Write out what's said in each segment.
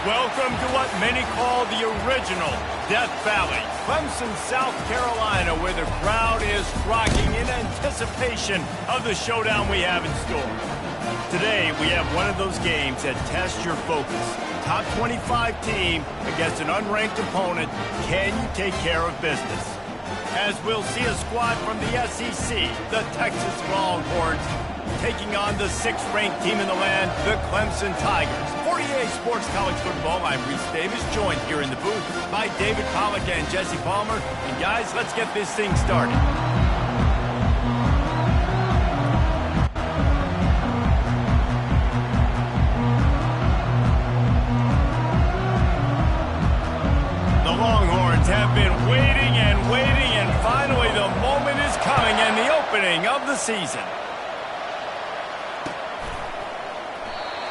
Welcome to what many call the original Death Valley, Clemson, South Carolina, where the crowd is rocking in anticipation of the showdown we have in store. Today, we have one of those games that tests your focus. Top 25 team against an unranked opponent. Can you take care of business? As we'll see a squad from the SEC, the Texas Longhorns, taking on the 6th-ranked team in the land, the Clemson Tigers. 48 Sports College Football, I'm Reese Davis, joined here in the booth by David Pollack and Jesse Palmer. And guys, let's get this thing started. The Longhorns have been waiting and waiting, and finally the moment is coming and the opening of the season.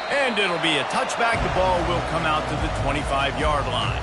And it'll be a touchback. The ball will come out to the 25-yard line.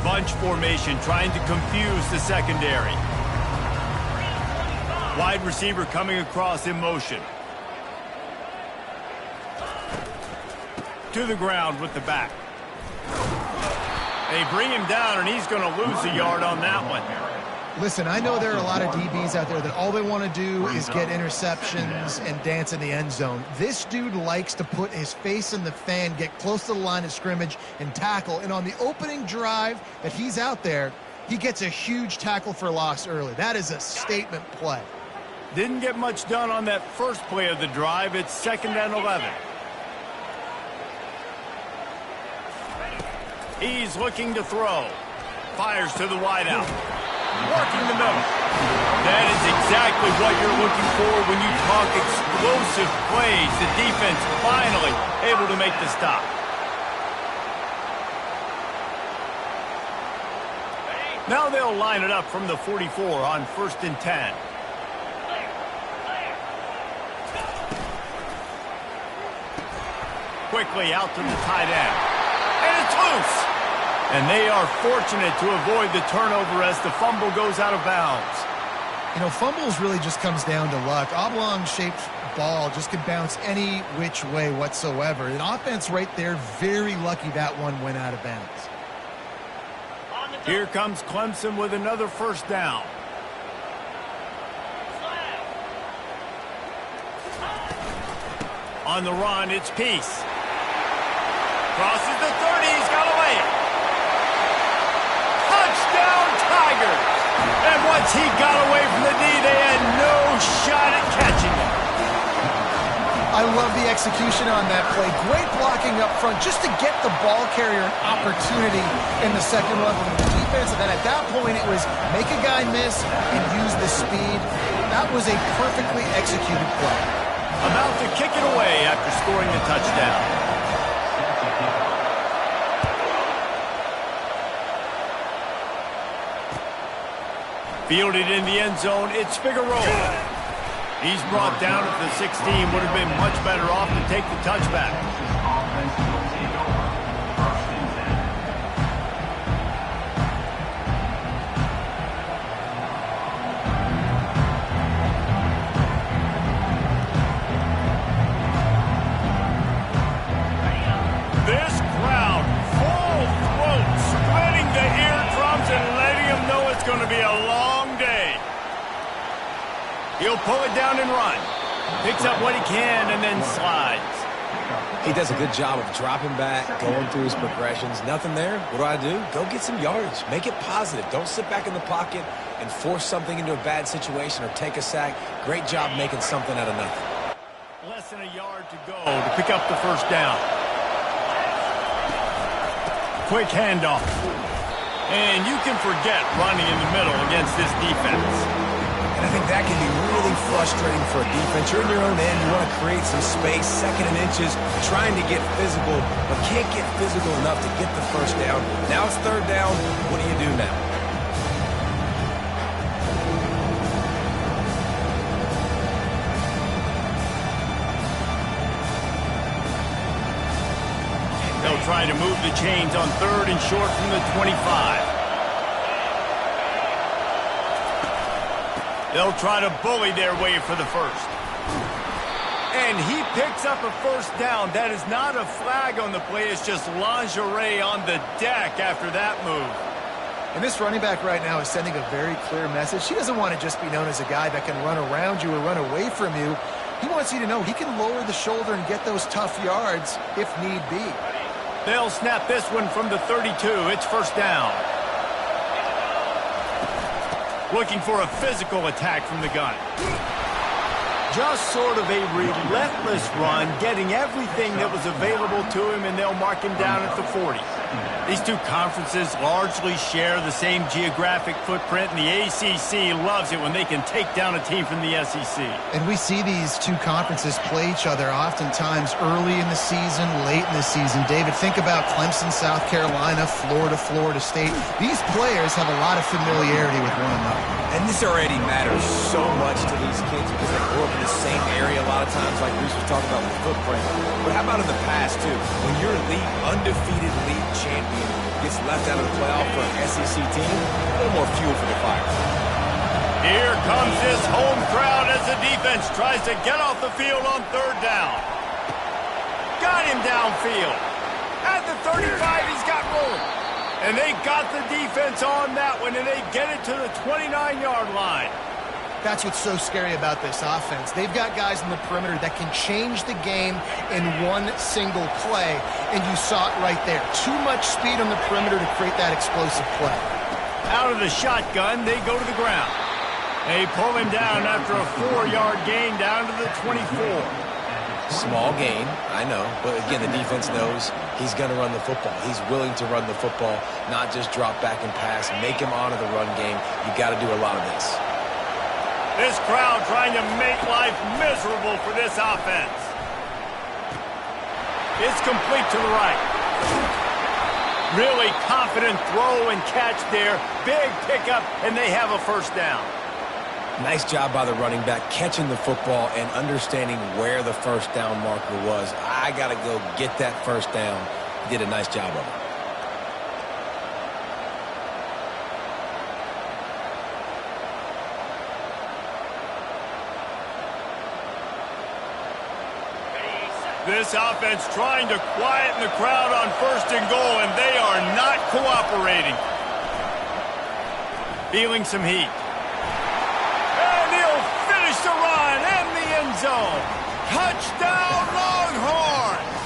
Bunch formation trying to confuse the secondary. Wide receiver coming across in motion. To the ground with the back. They bring him down, and he's going to lose a yard on that one. Listen, I know there are a lot of DBs out there that all they want to do is get interceptions and dance in the end zone. This dude likes to put his face in the fan, get close to the line of scrimmage, and tackle. And on the opening drive that he's out there, he gets a huge tackle for loss early. That is a statement play. Didn't get much done on that first play of the drive. It's 2nd and 11. He's looking to throw. Fires to the wideout. Working the middle. That is exactly what you're looking for when you talk explosive plays. The defense finally able to make the stop. Now they'll line it up from the 44 on 1st and 10. Quickly out to the tight end. And it's loose. And they are fortunate to avoid the turnover as the fumble goes out of bounds. You know, fumbles really just comes down to luck. Oblong-shaped ball just could bounce any which way whatsoever. An offense right there, very lucky that one went out of bounds. Here comes Clemson with another 1st down. On the run, it's Peace. Crosses the 30, he's got away. Touchdown, Tigers! And once he got away from the knee, they had no shot at catching him. I love the execution on that play. Great blocking up front just to get the ball carrier an opportunity in the second level of the defense. And then at that point, it was make a guy miss and use the speed. That was a perfectly executed play. About to kick it away after scoring the touchdown. Fielded in the end zone, it's Figueroa. He's brought down at the 16. Would have been much better off to take the touchback. This crowd, full throat, splitting the eardrums and letting them know it's going to be a long day. He'll pull it down and run. Picks up what he can and then slides. He does a good job of dropping back, going through his progressions. Nothing there. What do? Go get some yardage. Make it positive. Don't sit back in the pocket and force something into a bad situation or take a sack. Great job making something out of nothing. Less than a yard to go to pick up the 1st down. Quick handoff. And you can forget running in the middle against this defense. And I think that can be really really frustrating for a defense. You're in your own end. You want to create some space, second and inches, trying to get physical, but can't get physical enough to get the first down. Now it's third down. What do you do now? They'll try to move the chains on third and short from the 25. They'll try to bully their way for the first. And he picks up a first down. That is not a flag on the play. It's just lingerie on the deck after that move. And this running back right now is sending a very clear message. He doesn't want to just be known as a guy that can run around you or run away from you. He wants you to know he can lower the shoulder and get those tough yards if need be. They'll snap this one from the 32. It's first down. Looking for a physical attack from the gun. Just sort of a relentless run, getting everything that was available to him, and they'll mark him down at the 40. These two conferences largely share the same geographic footprint, and the ACC loves it when they can take down a team from the SEC. And we see these two conferences play each other oftentimes early in the season, late in the season. David, think about Clemson, South Carolina, Florida, Florida State. These players have a lot of familiarity with one another. And this already matters so much to these kids because they grew up in the same area a lot of times, like Reese was talking about with footprint. But how about in the past, too? When your undefeated league champion gets left out of the playoff for an SEC team, a little more fuel for the fire. Here comes this home crowd as the defense tries to get off the field on third down. Got him downfield. At the 35, he's got room. And they got the defense on that one, and they get it to the 29-yard line. That's what's so scary about this offense. They've got guys in the perimeter that can change the game in one single play, and you saw it right there. Too much speed on the perimeter to create that explosive play. Out of the shotgun, they go to the ground. They pull him down after a 4-yard gain down to the 24. Small gain, I know, but again, the defense knows he's going to run the football. He's willing to run the football, not just drop back and pass, make him honor the run game. You got to do a lot of this. This crowd trying to make life miserable for this offense. It's complete to the right. Really confident throw and catch there. Big pickup, and they have a first down. Nice job by the running back, catching the football and understanding where the first down marker was. I got to go get that first down. He did a nice job of it. This offense trying to quieten the crowd on first and goal, and they are not cooperating. Feeling some heat. The run in the end zone. Touchdown, Longhorns!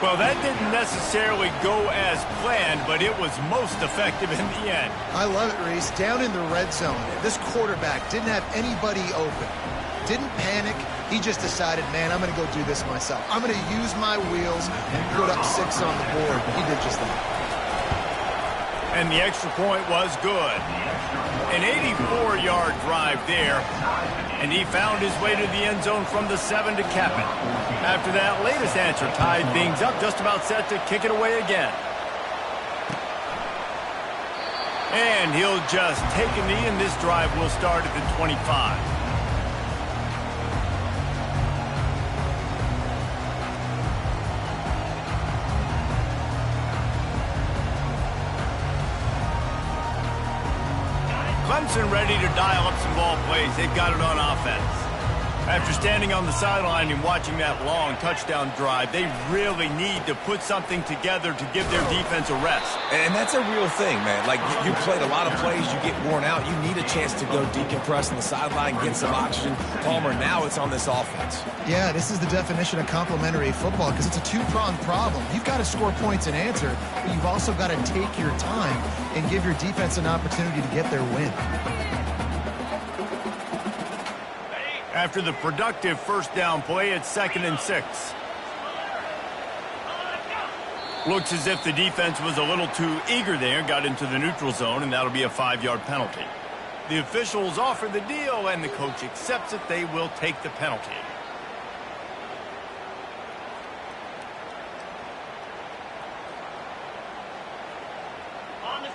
Well, that didn't necessarily go as planned, but it was most effective in the end. I love it, Reese. Down in the red zone, this quarterback didn't have anybody open. Didn't panic. He just decided, man, I'm going to go do this myself. I'm going to use my wheels and put up 6 on the board. He did just that. And the extra point was good. An 84-yard drive there, and he found his way to the end zone from the 7 to cap it. After that latest answer tied things up, just about set to kick it away again. And he'll just take a knee, and this drive will start at the 25. Clemson ready to dial up some ball plays. They've got it on offense. After standing on the sideline and watching that long touchdown drive, they really need to put something together to give their defense a rest. And that's a real thing, man. Like, you played a lot of plays, you get worn out, you need a chance to go decompress on the sideline, get some oxygen. Palmer, now it's on this offense. Yeah, this is the definition of complementary football because it's a two-pronged problem. You've got to score points and answer, but you've also got to take your time and give your defense an opportunity to get their win. After the productive first down play, it's 2nd and 6. Looks as if the defense was a little too eager there, got into the neutral zone, and that'll be a 5-yard penalty. The officials offer the deal, and the coach accepts it. They will take the penalty.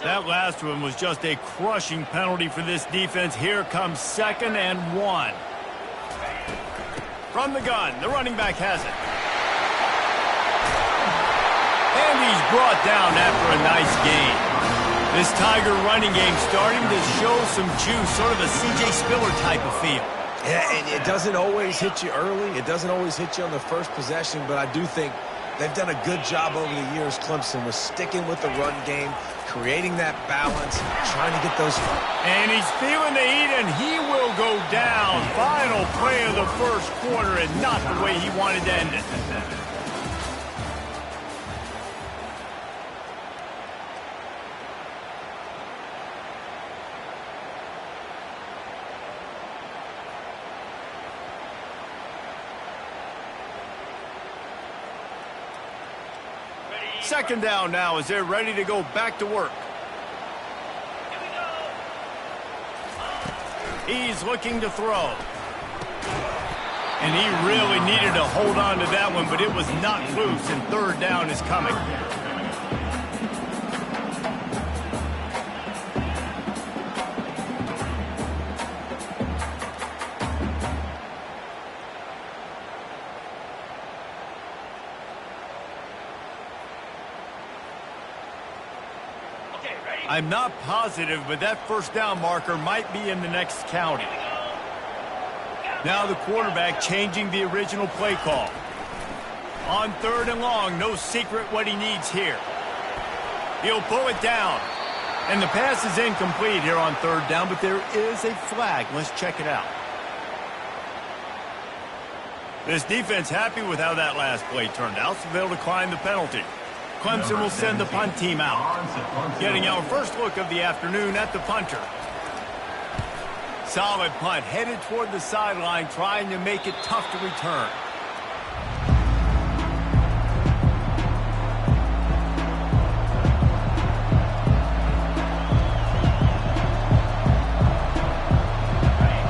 That last one was just a crushing penalty for this defense. Here comes 2nd and 1. From the gun, the running back has it. And he's brought down after a nice gain. This Tiger running game starting to show some juice, sort of a C.J. Spiller type of feel. Yeah, and it doesn't always hit you early. It doesn't always hit you on the first possession, but I do think they've done a good job over the years, Clemson, with sticking with the run game, creating that balance, trying to get those. And he's feeling the heat, and he will go down. Final play of the first quarter, and not the way he wanted to end it. Second down now as they're ready to go back to work. He's looking to throw. And he really needed to hold on to that one, but it was not loose, and third down is coming. I'm not positive, but that first down marker might be in the next county. Now the quarterback changing the original play call. On 3rd and long, no secret what he needs here. He'll pull it down. And the pass is incomplete here on 3rd down, but there is a flag. Let's check it out. This defense happy with how that last play turned out, so they'll decline the penalty. Clemson will send the punt team out. Getting our first look of the afternoon at the punter. Solid punt, headed toward the sideline, trying to make it tough to return.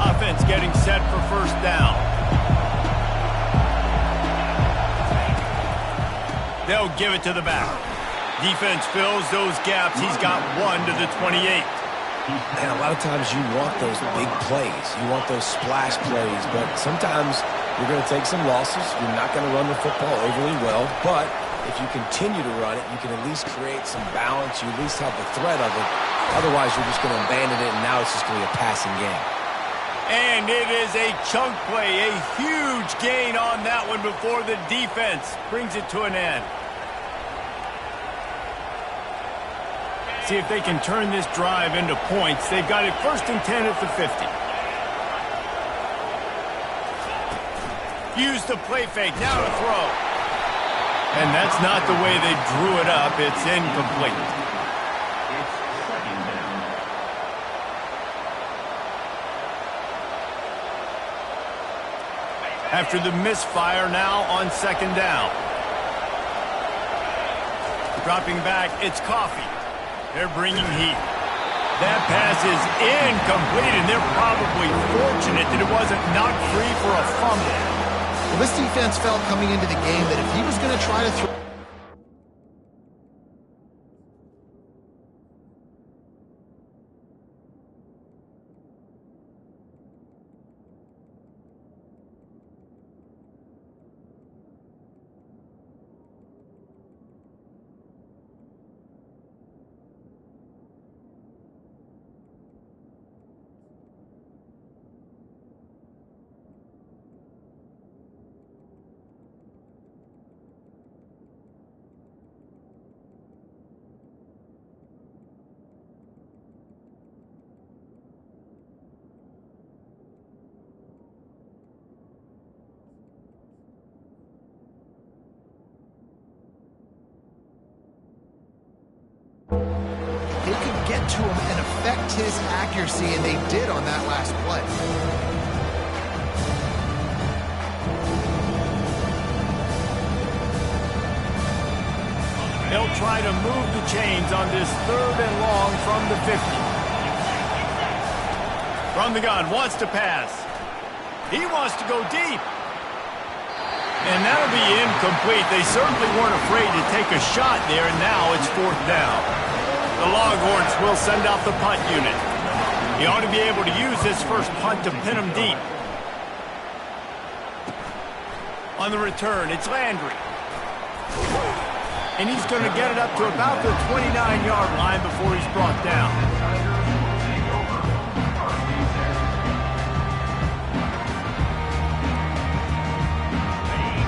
Offense getting set for first down. They'll give it to the back. Defense fills those gaps. He's got 1 to the 28. And a lot of times you want those big plays. You want those splash plays. But sometimes you're going to take some losses. You're not going to run the football overly well. But if you continue to run it, you can at least create some balance. You at least have the threat of it. Otherwise, you're just going to abandon it, and now it's just going to be a passing game. And it is a chunk play, a huge gain on that one before the defense brings it to an end. See if they can turn this drive into points. They've got it 1st and 10 at the 50. Use the play fake, now to throw. And that's not the way they drew it up. It's incomplete. After the misfire, now on 2nd down. Dropping back, it's Coffee. They're bringing heat. That pass is incomplete, and they're probably fortunate that it wasn't knocked free for a fumble. Well, this defense felt coming into the game that if he was going to try to throw... They could get to him and affect his accuracy, and they did on that last play. They'll try to move the chains on this 3rd and long from the 50. From the gun, wants to pass. He wants to go deep. And that'll be incomplete. They certainly weren't afraid to take a shot there, and now it's 4th down. The Longhorns will send out the punt unit. He ought to be able to use this first punt to pin him deep. On the return, it's Landry. And he's going to get it up to about the 29-yard line before he's brought down.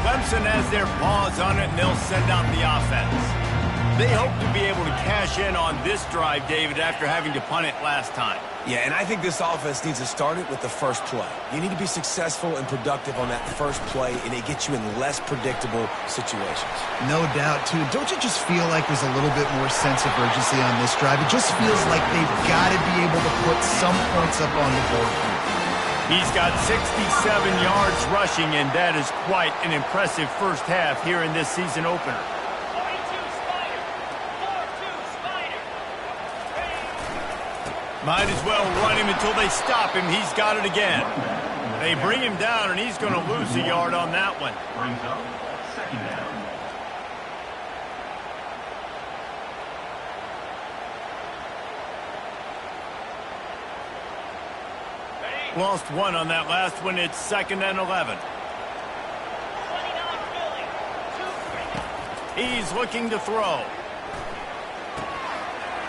Clemson has their paws on it, and they'll send out the offense. They hope to be able to cash in on this drive, David, after having to punt it last time. Yeah, and I think this offense needs to start it with the first play. You need to be successful and productive on that first play, and it gets you in less predictable situations. No doubt, too. Don't you just feel like there's a little bit more sense of urgency on this drive? It just feels like they've got to be able to put some points up on the board. He's got 67 yards rushing, and that is quite an impressive first half here in this season opener. Might as well run him until they stop him. He's got it again. They bring him down, and he's going to lose a yard on that one. Brings up 2nd down. Lost one on that last one. It's 2nd and 11. He's looking to throw.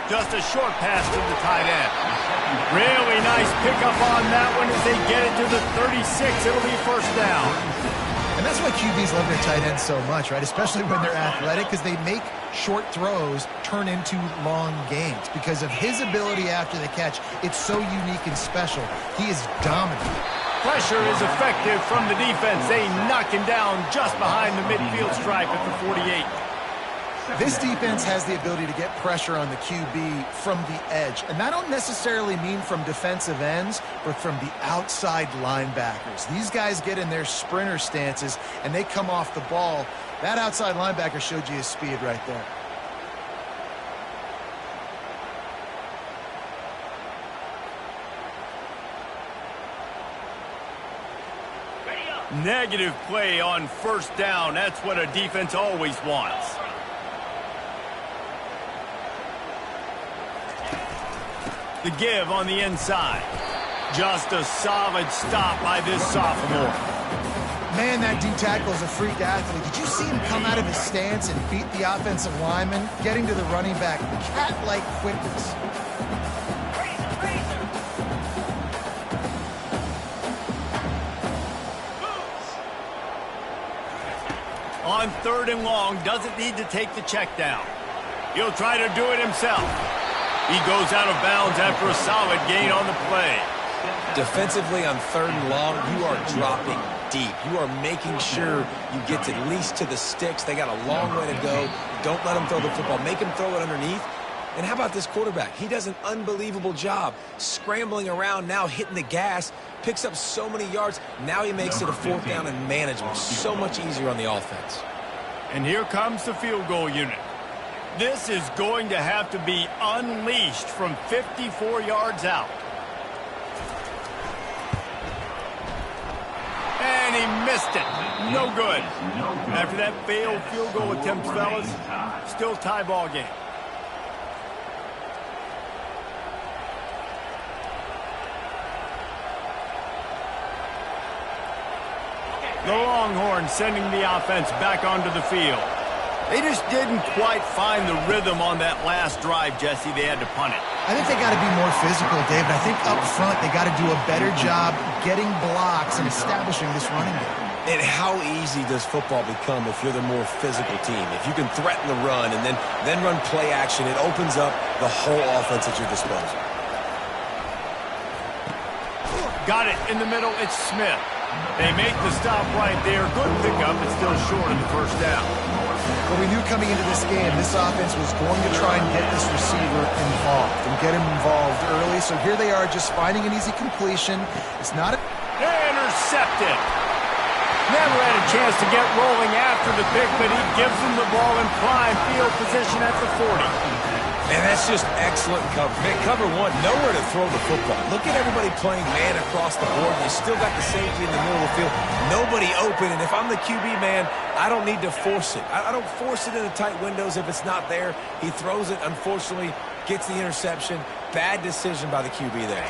Just a short pass to the tight end. Really nice pickup on that one as they get it to the 36. It'll be 1st down. And that's why QBs love their tight ends so much, right? Especially when they're athletic, because they make short throws turn into long gains. Because of his ability after the catch, it's so unique and special. He is dominant. Pressure is effective from the defense. They knock him down just behind the midfield stripe at the 48. This defense has the ability to get pressure on the QB from the edge. And I don't necessarily mean from defensive ends, but from the outside linebackers. These guys get in their sprinter stances, and they come off the ball. That outside linebacker showed you his speed right there. Negative play on 1st down. That's what a defense always wants. The give on the inside. Just a solid stop by this sophomore. Man, that D-tackle is a freak athlete. Did you see him come out of his stance and beat the offensive lineman, getting to the running back? Cat-like quickness. On 3rd and long, doesn't need to take the check down. He'll try to do it himself. He goes out of bounds after a solid gain on the play. Defensively on 3rd and long, you are dropping deep. You are making sure you get at least to the sticks. They got a long way to go. Don't let them throw the football. Make them throw it underneath. And how about this quarterback? He does an unbelievable job scrambling around, now hitting the gas, picks up so many yards. Now he makes it a 4th down and management. So much easier on the offense. And here comes the field goal unit. This is going to have to be unleashed from 54 yards out. And he missed it. No good. After that failed field goal attempt, fellas, still tie ball game. The Longhorns sending the offense back onto the field. They just didn't quite find the rhythm on that last drive, Jesse. They had to punt it. I think they got to be more physical, David. I think up front they got to do a better job getting blocks and establishing this running game. And how easy does football become if you're the more physical team? If you can threaten the run and then run play action, it opens up the whole offense at your disposal. Got it in the middle. It's Smith. They make the stop right there. Good pickup, but still short of the 1st down. But we knew coming into this game, this offense was going to try and get this receiver involved and get him involved early. So here they are just finding an easy completion. It's not intercepted. Never had a chance to get rolling after the pick, but he gives him the ball in prime field position at the 40. And that's just excellent cover. Man, cover one, nowhere to throw the football. Look at everybody playing man across the board. You still got the safety in the middle of the field. Nobody open, and if I'm the QB, man, I don't need to force it. I don't force it in the tight windows if it's not there. He throws it, unfortunately, gets the interception. Bad decision by the QB there.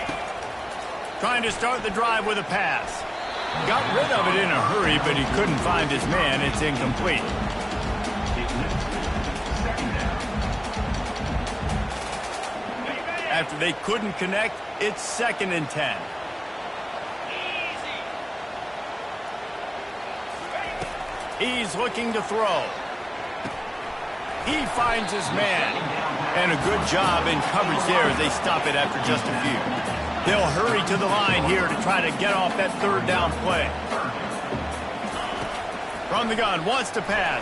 Trying to start the drive with a pass. Got rid of it in a hurry, but he couldn't find his man. It's incomplete. After they couldn't connect, it's 2nd and 10. He's looking to throw. He finds his man. And a good job in coverage there as they stop it after just a few. They'll hurry to the line here to try to get off that 3rd down play. From the gun, wants to pass.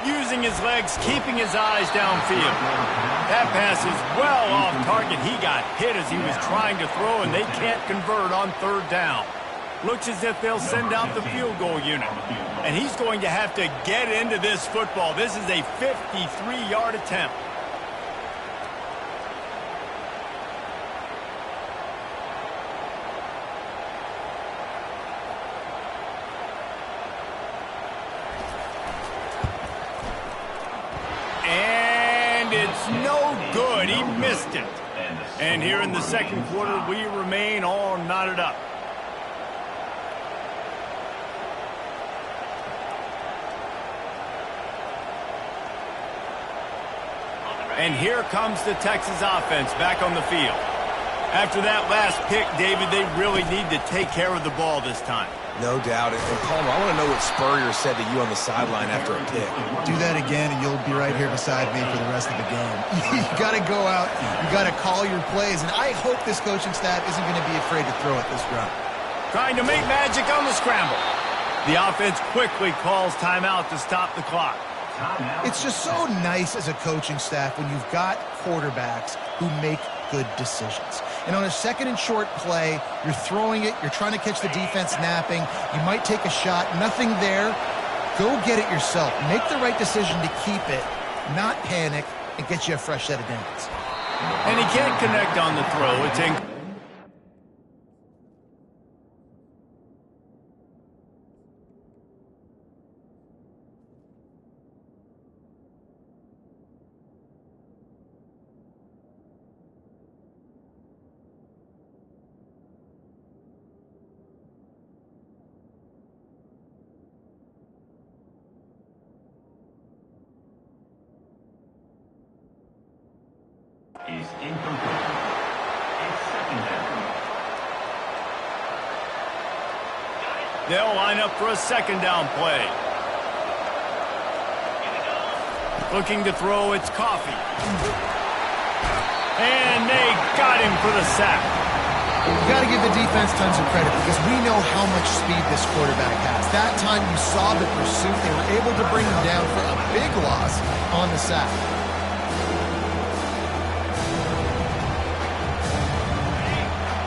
Using his legs, keeping his eyes downfield. That pass is well off target. He got hit as he was trying to throw, and they can't convert on 3rd down. Looks as if they'll send out the field goal unit. And he's going to have to get into this football. This is a 53-yard attempt. It's no good. He missed it. And here in the 2nd quarter, we remain all knotted up. And here comes the Texas offense back on the field. After that last pick, David, they really need to take care of the ball this time. No doubt. And Palmer, I want to know what Spurrier said to you on the sideline after a pick. Do that again, and you'll be right here beside me for the rest of the game. You got to go out. You got to call your plays, and I hope this coaching staff isn't going to be afraid to throw it this round. Trying to make magic on the scramble. The offense quickly calls timeout to stop the clock. It's just so nice as a coaching staff when you've got quarterbacks who make good decisions. And on a 2nd and short play, you're throwing it, you're trying to catch the defense napping, you might take a shot, nothing there. Go get it yourself. Make the right decision to keep it, not panic, and get you a fresh set of downs. And he can't connect on the throw. It's in. Is incomplete. It's 2nd down. They'll line up for a 2nd down play. Looking to throw, it's Coffee. And they got him for the sack. You got to give the defense tons of credit because we know how much speed this quarterback has. That time you saw the pursuit. They were able to bring him down for a big loss on the sack.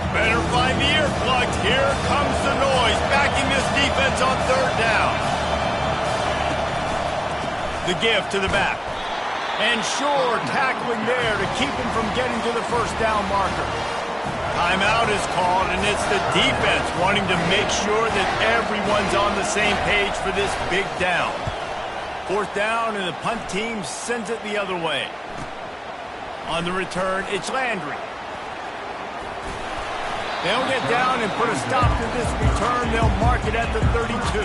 Better find the earplugs. Here comes the noise, backing this defense on 3rd down. The give to the back. And sure, tackling there to keep him from getting to the 1st down marker. Timeout is called, and it's the defense wanting to make sure that everyone's on the same page for this big down. 4th down, and the punt team sends it the other way. On the return, it's Landry. They'll get down and put a stop to this return. They'll mark it at the 32.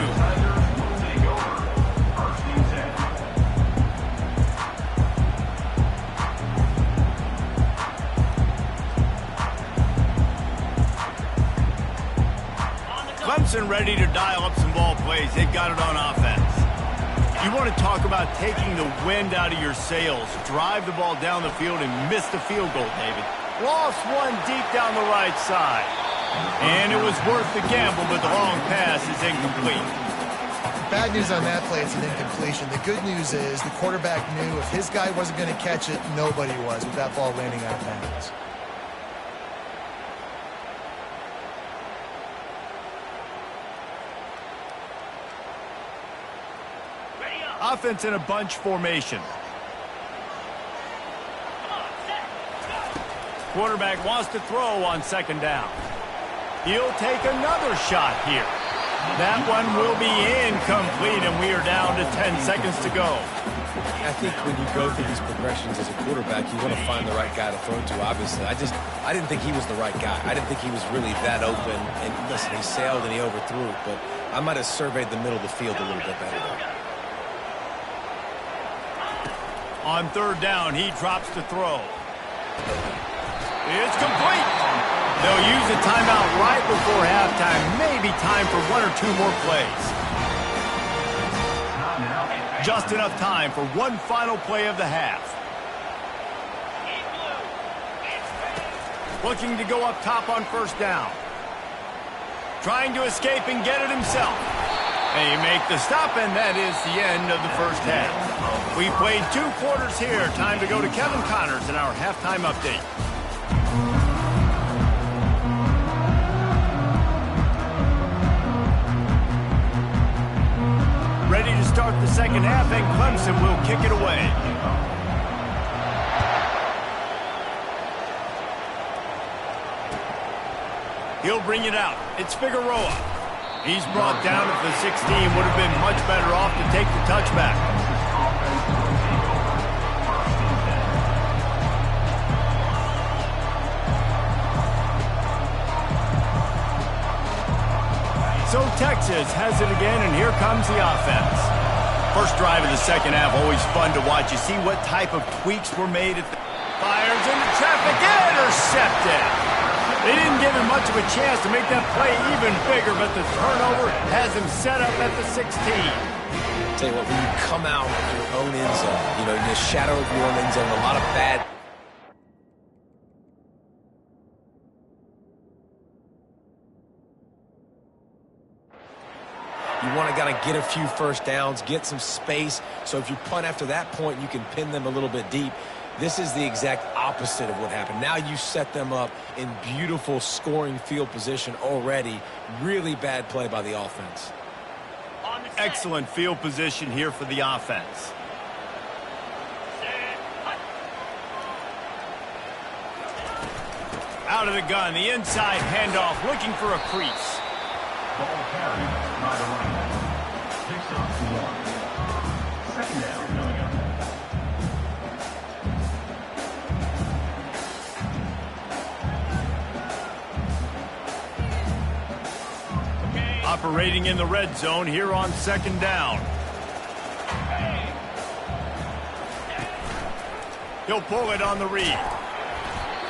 Clemson ready to dial up some ball plays. They've got it on offense. You want to talk about taking the wind out of your sails. Drive the ball down the field and miss the field goal, David. Lost one deep down the right side. And it was worth the gamble, but the long pass is incomplete. Bad news on that play, it's an incompletion. The good news is the quarterback knew if his guy wasn't going to catch it, nobody was with that ball landing out of bounds. Offense in a bunch formation. Quarterback wants to throw on second down. He'll take another shot here. That one will be incomplete, and we are down to 10 seconds to go. I think when you go through these progressions as a quarterback, you want to find the right guy to throw to, obviously. I didn't think he was the right guy. I didn't think he was really that open. And listen, he sailed and he overthrew it, but I might have surveyed the middle of the field a little bit better there. On third down, he drops to throw. It's complete. They'll use a timeout right before halftime. Maybe time for one or two more plays. Just enough time for one final play of the half. Looking to go up top on first down. Trying to escape and get it himself. They make the stop, and that is the end of the first half. We played 2 quarters here. Time to go to Kevin Connors in our halftime update. Ready to start the second half, and Clemson will kick it away. He'll bring it out. It's Figueroa. He's brought down at the 16. Would have been much better off to take the touchback. So Texas has it again, and here comes the offense. First drive of the second half, always fun to watch. You see what type of tweaks were made. Fires into traffic, intercepted. They didn't give him much of a chance to make that play even bigger, but the turnover has him set up at the 16. Tell you what, when you come out of your own end zone, you know, in the shadow of your own end zone, a lot of bad... You want to kind of get a few first downs, get some space, so if you punt after that point, you can pin them a little bit deep. This is the exact opposite of what happened. Now you set them up in beautiful scoring field position already. Really bad play by the offense. Excellent field position here for the offense. Out of the gun, the inside handoff, looking for a crease. Ball carried by the running back. Picks up 1. Second down coming up. Operating in the red zone here on second down. He'll pull it on the read.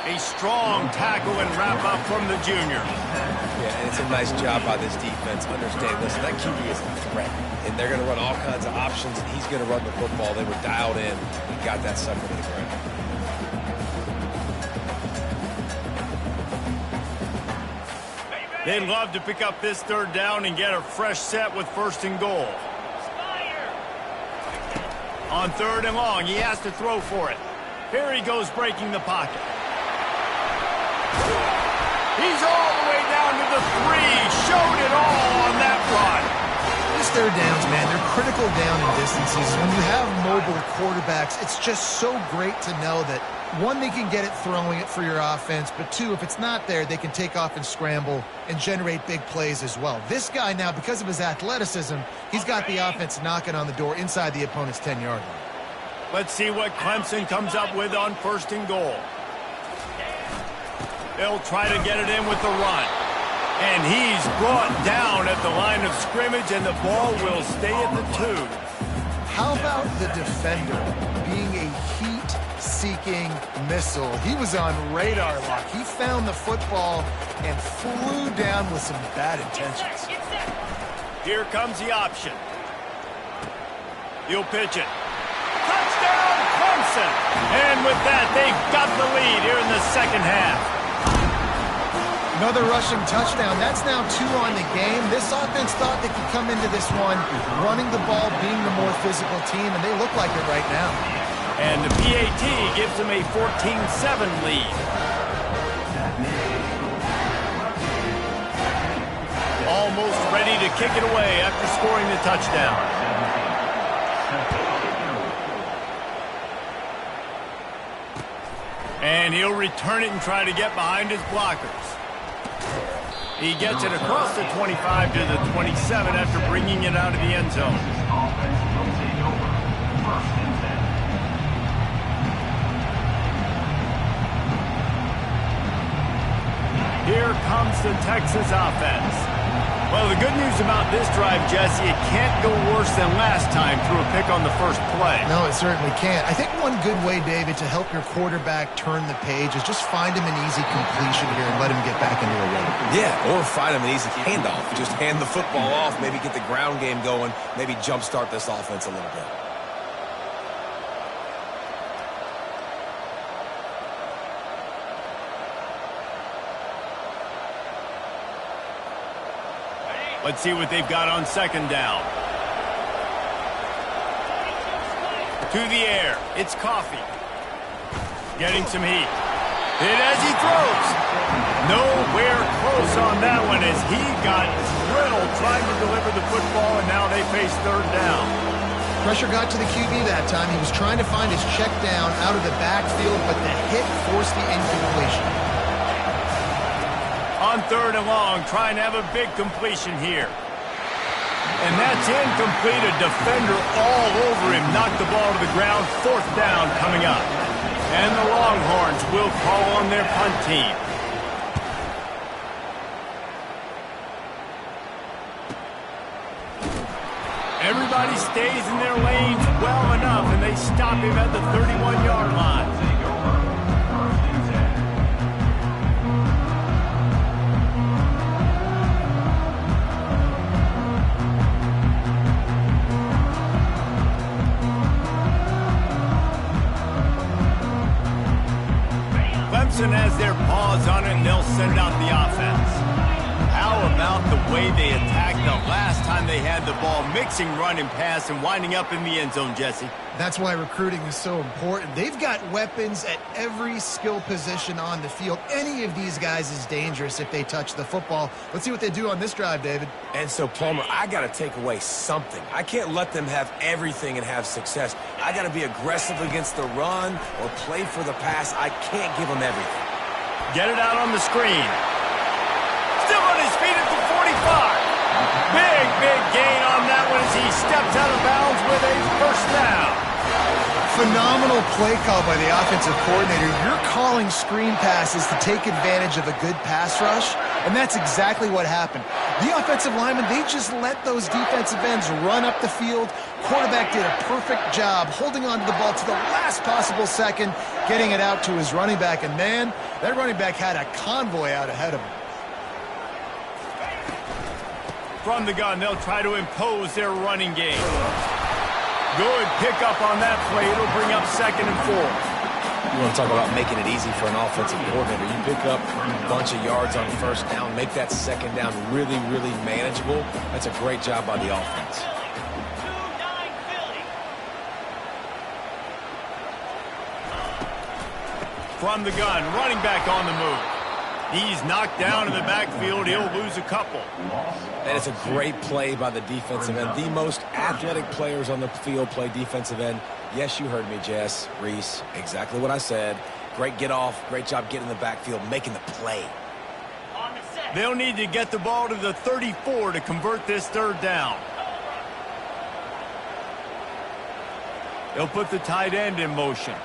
A strong tackle and wrap up from the junior. Yeah, and it's a nice job by this defense. Understand, listen, that QB is a threat. And they're going to run all kinds of options, and he's going to run the football. They were dialed in and got that sucker to the ground. They'd love to pick up this third down and get a fresh set with first and goal. On third and long, he has to throw for it. Here he goes breaking the pocket. He's all the way down to the 3. Showed it all on that run. These third downs, man, they're critical down in distances. When you have mobile quarterbacks, it's just so great to know that, one, they can get it throwing it for your offense, but two, if it's not there, they can take off and scramble and generate big plays as well. This guy now, because of his athleticism, he's got the offense knocking on the door inside the opponent's 10-yard line. Let's see what Clemson comes up with on first and goal. They'll try to get it in with the run. And he's brought down at the line of scrimmage, and the ball will stay at the 2. How about the defender being a heat-seeking missile? He was on radar lock. He found the football and flew down with some bad intentions. Here comes the option. He'll pitch it. Touchdown, Clemson! And with that, they've got the lead here in the second half. Another rushing touchdown. That's now 2 on the game. This offense thought they could come into this one running the ball, being the more physical team, and they look like it right now. And the PAT gives them a 14-7 lead. Almost ready to kick it away after scoring the touchdown. And he'll return it and try to get behind his blockers. He gets it across the 25 to the 27 after bringing it out of the end zone. Offense will take over. 1st and 10. Here comes the Texas offense. Well, the good news about this drive, Jesse, it can't go worse than last time through a pick on the first play. No, it certainly can't. I think one good way, David, to help your quarterback turn the page is just find him an easy completion here and let him get back into a rhythm. Yeah, or find him an easy handoff. Just hand the football off, maybe get the ground game going, maybe jumpstart this offense a little bit. Let's see what they've got on 2nd down. To the air. It's Coffee. Getting some heat. Hit as he throws. Nowhere close on that one as he got drilled trying to deliver the football, and now they face 3rd down. Pressure got to the QB that time. He was trying to find his check down out of the backfield, but the hit forced the incompletion. On 3rd and long, trying to have a big completion here. And that's incomplete. A defender all over him. Knocked the ball to the ground. 4th down coming up. And the Longhorns will call on their punt team. Everybody stays in their lanes well enough, and they stop him at the 31-yard line. Clemson has their paws on it, and they'll send out the offense. How about the way they attacked the last time they had the ball, mixing run and pass and winding up in the end zone, Jesse? That's why recruiting is so important. They've got weapons at every skill position on the field. Any of these guys is dangerous if they touch the football. Let's see what they do on this drive, David. And so, Palmer, I got to take away something. I can't let them have everything and have success. I got to be aggressive against the run or play for the pass. I can't give them everything. Get it out on the screen. Still on his feet at the 45. Big gain on that one as he steps out of bounds with a 1st down. Phenomenal play call by the offensive coordinator. You're calling screen passes to take advantage of a good pass rush, and that's exactly what happened. The offensive linemen, they just let those defensive ends run up the field. Quarterback did a perfect job holding on to the ball to the last possible second, getting it out to his running back, and man, that running back had a convoy out ahead of him. From the gun, they'll try to impose their running game. Good pickup on that play. It'll bring up 2nd and 4. You want to talk about making it easy for an offensive coordinator. You pick up a bunch of yards on 1st down, make that 2nd down really manageable. That's a great job by the offense. From the gun, running back on the move. He's knocked down in the backfield. He'll lose a couple. And it's a great play by the defensive end. The most athletic players on the field play defensive end. Yes, you heard me, Jess, Reese. Exactly what I said. Great get off. Great job getting in the backfield, making the play. They'll need to get the ball to the 34 to convert this 3rd down. They'll put the tight end in motion.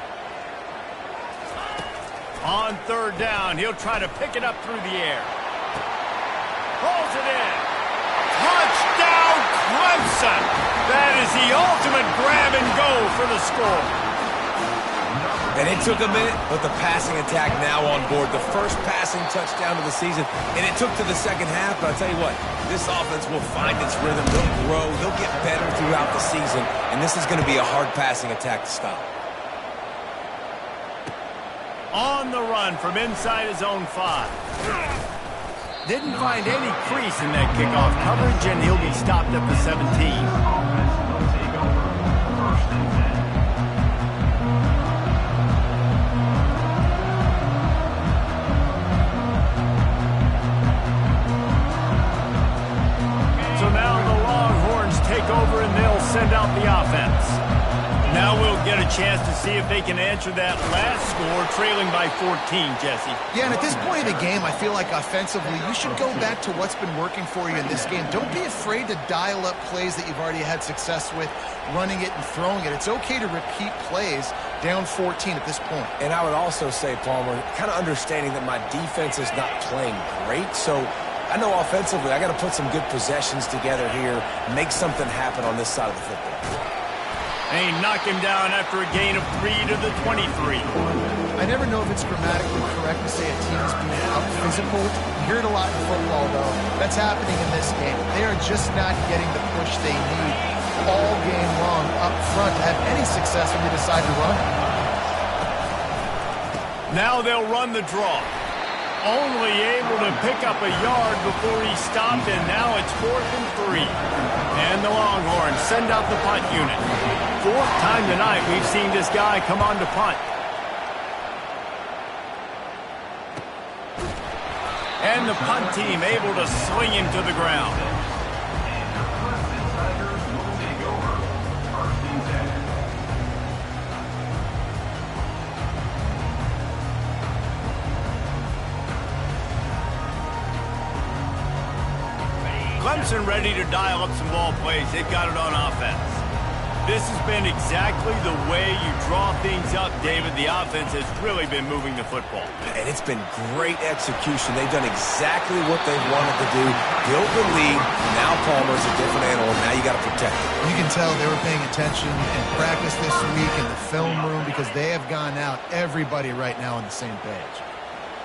On 3rd down, he'll try to pick it up through the air. Pulls it in. Touchdown, Clemson! That is the ultimate grab and go for the score. And it took a minute, but the passing attack now on board. The first passing touchdown of the season, and it took to the 2nd half, but I'll tell you what, this offense will find its rhythm. They'll grow. They'll get better throughout the season, and this is going to be a hard passing attack to stop. On the run from inside his own 5. Didn't find any crease in that kickoff coverage, and he'll be stopped at the 17. Offense will take over. 1st and 10. So now the Longhorns take over, and they'll send out the offense. Now we'll get a chance to see if they can answer that last score, trailing by 14, Jesse. Yeah, and at this point in the game, I feel like offensively, you should go back to what's been working for you in this game. Don't be afraid to dial up plays that you've already had success with, running it and throwing it. It's okay to repeat plays down 14 at this point. And I would also say, Palmer, kind of understanding that my defense is not playing great, so I know offensively I got to put some good possessions together here, make something happen on this side of the football. They knock him down after a gain of 3 to the 23. I never know if it's grammatically correct to say a team is being out-physical. You hear it a lot in football, though. That's happening in this game. They are just not getting the push they need all game long up front to have any success when they decide to run. Now they'll run the draw. Only able to pick up a yard before he stopped, and now it's 4th and 3. And the Longhorns send out the punt unit. 4th time tonight we've seen this guy come on to punt. And the punt team able to sling him to the ground. Clemson ready to dial up some ball plays. They've got it on offense. This has been exactly the way you draw things up, David. The offense has really been moving the football. And it's been great execution. They've done exactly what they've wanted to do. Build the lead. Now Palmer's a different animal. Now you got to protect it. You can tell they were paying attention in practice this week in the film room because they have gone out, everybody right now on the same page.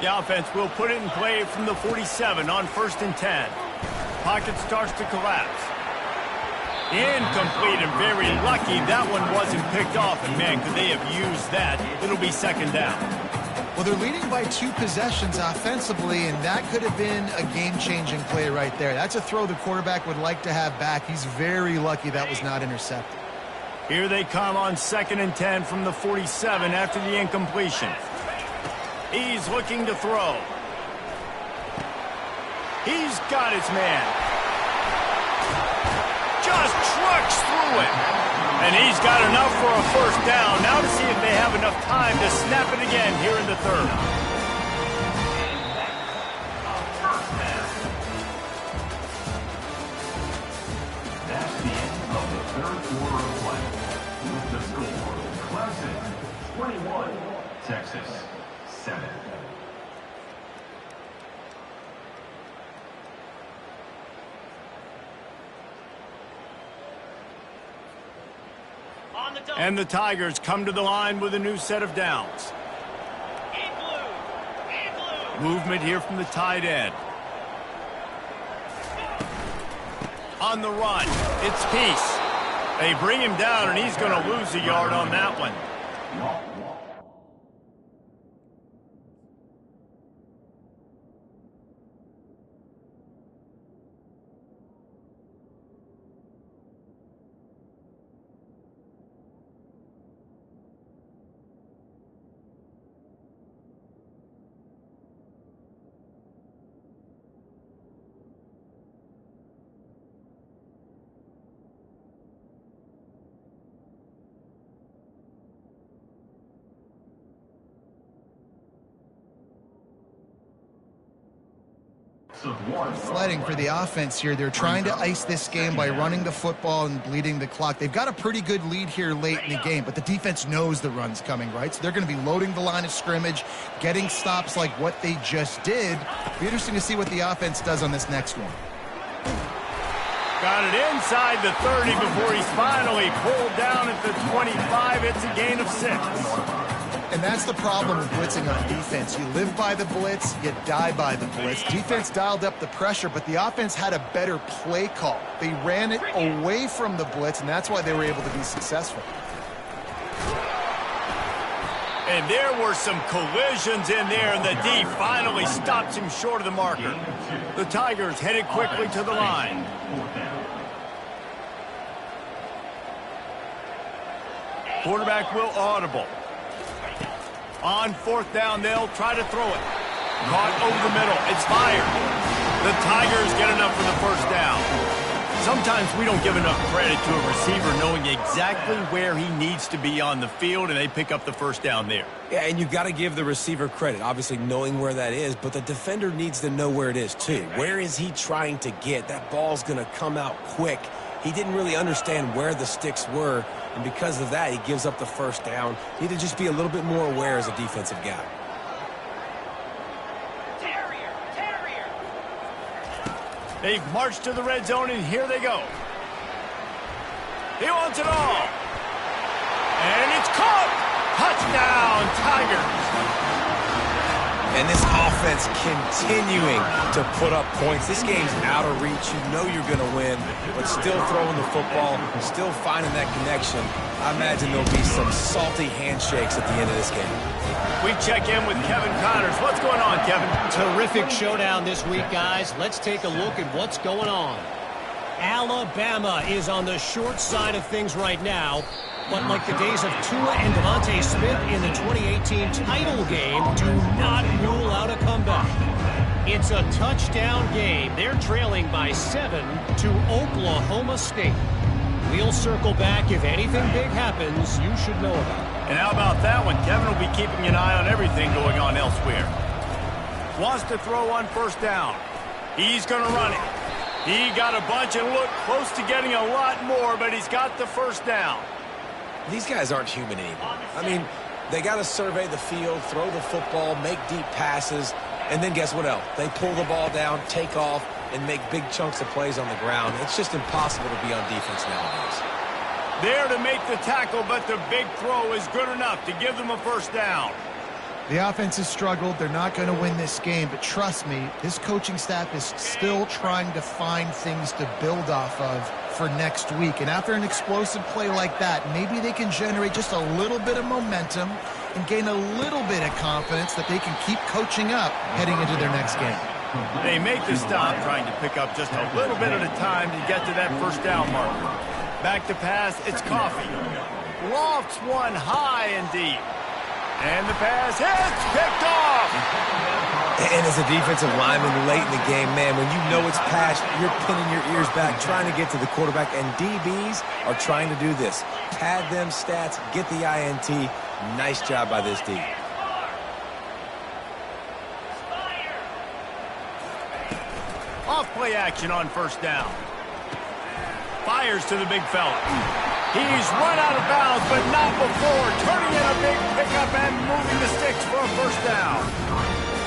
The offense will put it in play from the 47 on 1st and 10. Pocket starts to collapse. Incomplete, and very lucky that one wasn't picked off. And, man, could they have used that? It'll be 2nd down. Well, they're leading by 2 possessions offensively, and that could have been a game-changing play right there. That's a throw the quarterback would like to have back. He's very lucky that was not intercepted. Here they come on 2nd and 10 from the 47 after the incompletion. He's looking to throw. He's got his man. Just trucks through it. And he's got enough for a 1st down. Now to see if they have enough time to snap it again here in the 3rd. That's the end of the 3rd quarter of play. With the score, Clemson 21, Texas 7. And the Tigers come to the line with a new set of downs. Movement here from the tight end. On the run, it's Peace. They bring him down, and he's going to lose a yard on that one. Flooding for the offense here. They're trying to ice this game by running the football and bleeding the clock. They've got a pretty good lead here late in the game, but the defense knows the run's coming, right? So they're going to be loading the line of scrimmage, getting stops like what they just did. Be interesting to see what the offense does on this next one. Got it inside the 30 before he's finally pulled down at the 25. It's a gain of 6. And that's the problem with blitzing on defense. You live by the blitz, you die by the blitz. Defense dialed up the pressure, but the offense had a better play call. They ran it away from the blitz, and that's why they were able to be successful. And there were some collisions in there, and the D finally stops him short of the marker. The Tigers headed quickly to the line. Quarterback will audible. On 4th down, they'll try to throw it. Caught over the middle. It's fired. The Tigers get enough for the 1st down. Sometimes we don't give enough credit to a receiver knowing exactly where he needs to be on the field, and they pick up the first down there. Yeah, and you've got to give the receiver credit, obviously knowing where that is, but the defender needs to know where it is too. Where is he trying to get? That ball's going to come out quick. He didn't really understand where the sticks were, and because of that, he gives up the first down. Need to just be a little bit more aware as a defensive guy. They've marched to the red zone, and here they go. He wants it all. And it's caught. Touchdown, Tigers. And this offense continuing to put up points. This game's out of reach. You know you're going to win, but still throwing the football, still finding that connection. I imagine there'll be some salty handshakes at the end of this game. We check in with Kevin Connors. What's going on, Kevin? Terrific showdown this week, guys. Let's take a look at what's going on. Alabama is on the short side of things right now. But like the days of Tua and Devontae Smith in the 2018 title game, do not rule out a comeback. It's a touchdown game. They're trailing by 7 to Oklahoma State. We'll circle back. If anything big happens, you should know about it. And how about that one? Kevin will be keeping an eye on everything going on elsewhere. Wants to throw on first down. He's going to run it. He got a bunch and looked close to getting a lot more, but he's got the first down. These guys aren't human anymore. I mean, they got to survey the field, throw the football, make deep passes, and then guess what else? They pull the ball down, take off, and make big chunks of plays on the ground. It's just impossible to be on defense nowadays. There to make the tackle, but the big throw is good enough to give them a first down. The offense has struggled. They're not going to win this game, but trust me, this coaching staff is still trying to find things to build off of for next week. And after an explosive play like that, maybe they can generate just a little bit of momentum and gain a little bit of confidence that they can keep coaching up heading into their next game. They make the stop, trying to pick up just a little bit at a time to get to that first down marker. Back to pass, it's Coffee. Lofts one high and deep. And the pass hits, picked off. And as a defensive lineman late in the game, man, when you know it's passed, you're pinning your ears back, trying to get to the quarterback. And DBs are trying to do this. Pad them stats, get the INT. Nice job by this D. Off play action on first down. Fires to the big fella. He's run out of bounds, but not before turning in a big pickup and moving the sticks for a first down.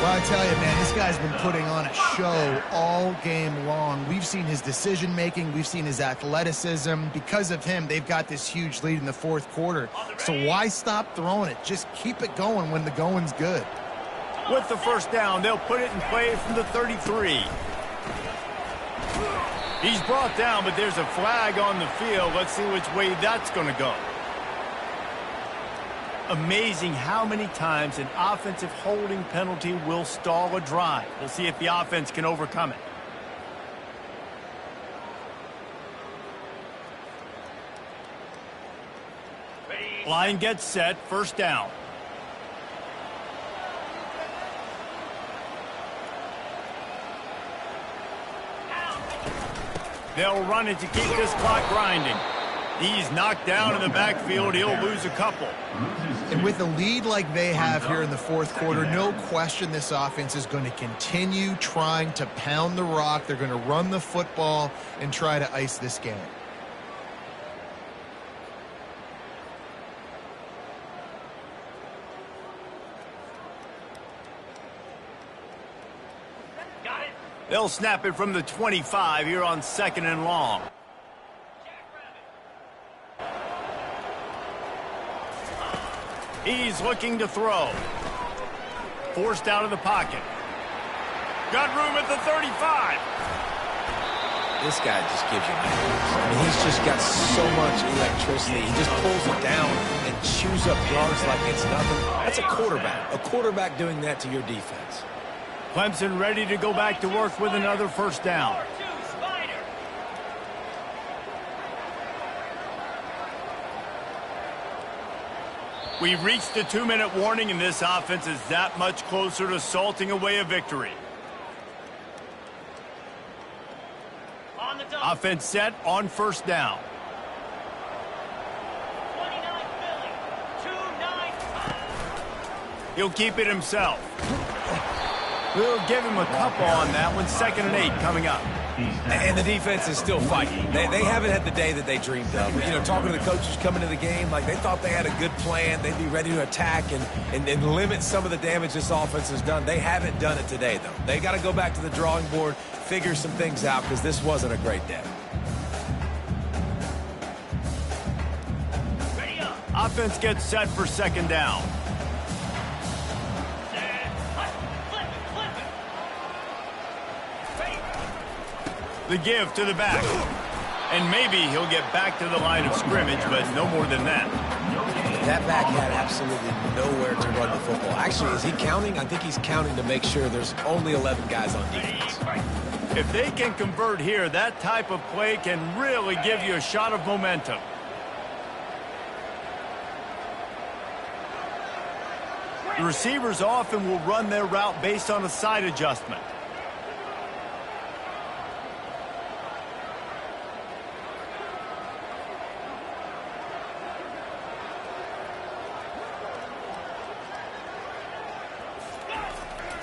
Well, I tell you, man, this guy's been putting on a show all game long. We've seen his decision-making. We've seen his athleticism. Because of him, they've got this huge lead in the fourth quarter. So why stop throwing it? Just keep it going when the going's good. With the first down, they'll put it in play from the 33. He's brought down, but there's a flag on the field. Let's see which way that's going to go. Amazing how many times an offensive holding penalty will stall a drive. We'll see if the offense can overcome it. Line gets set, first down. They'll run it to keep this clock grinding. He's knocked down in the backfield. He'll lose a couple. And with a lead like they have here in the fourth quarter, no question this offense is going to continue trying to pound the rock. They're going to run the football and try to ice this game. They'll snap it from the 25 here on second and long. He's looking to throw. Forced out of the pocket. Got room at the 35. This guy just gives you nightmares. I mean, he's just got so much electricity. He just pulls it down and chews up yards like it's nothing. That's a quarterback. A quarterback doing that to your defense. Clemson ready to go back to work with another first down. We've reached the 2-minute warning, and this offense is that much closer to salting away a victory. Offense set on first down. He'll keep it himself. We'll give him a couple on that one. 2nd and 8 coming up. And the defense is still fighting. They haven't had the day that they dreamed of. You know, talking to the coaches coming to the game, like they thought they had a good plan. They'd be ready to attack and limit some of the damage this offense has done. They haven't done it today, though. They got to go back to the drawing board, figure some things out, because this wasn't a great day. Offense gets set for 2nd down. The give to the back. And maybe he'll get back to the line of scrimmage, but no more than that. That back had absolutely nowhere to run the football. Actually, is he counting? I think he's counting to make sure there's only 11 guys on defense. If they can convert here, that type of play can really give you a shot of momentum. The receivers often will run their route based on a side adjustment.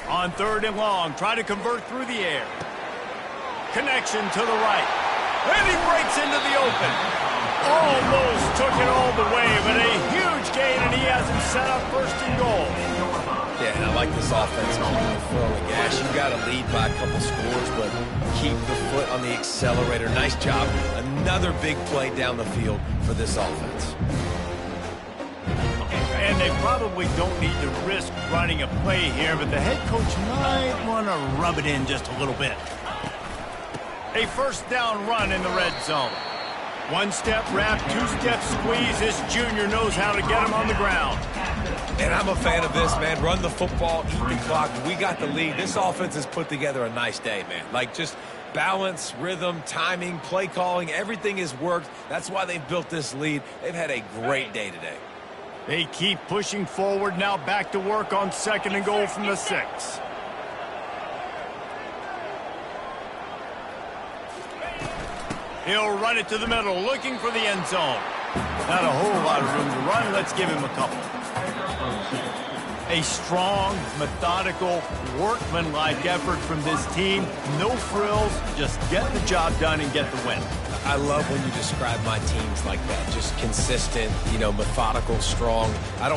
On 3rd and long, try to convert through the air. Connection to the right. And he breaks into the open. Almost took it all the way, but a huge gain, and he has him set up 1st and goal. Yeah, and I like this offense keeping the foot on the gas. You got to lead by a couple scores, but keep the foot on the accelerator. Nice job. Another big play down the field for this offense. And they probably don't need to risk running a play here, but the head coach might want to rub it in just a little bit. A 1st down run in the red zone. 1-step wrap, 2-step squeeze. This junior knows how to get him on the ground. And I'm a fan of this, man. Run the football, eat the clock. We got the lead. This offense has put together a nice day, man. Like, just balance, rhythm, timing, play calling, everything has worked. That's why they've built this lead. They've had a great day today. They keep pushing forward, now back to work on 2nd and goal from the 6. He'll run it to the middle, looking for the end zone. Not a whole lot of room to run. Let's give him a couple. A strong, methodical, workmanlike effort from this team. No frills, just get the job done and get the win. I love when you describe my teams like that. Just consistent, you know, methodical, strong. I don't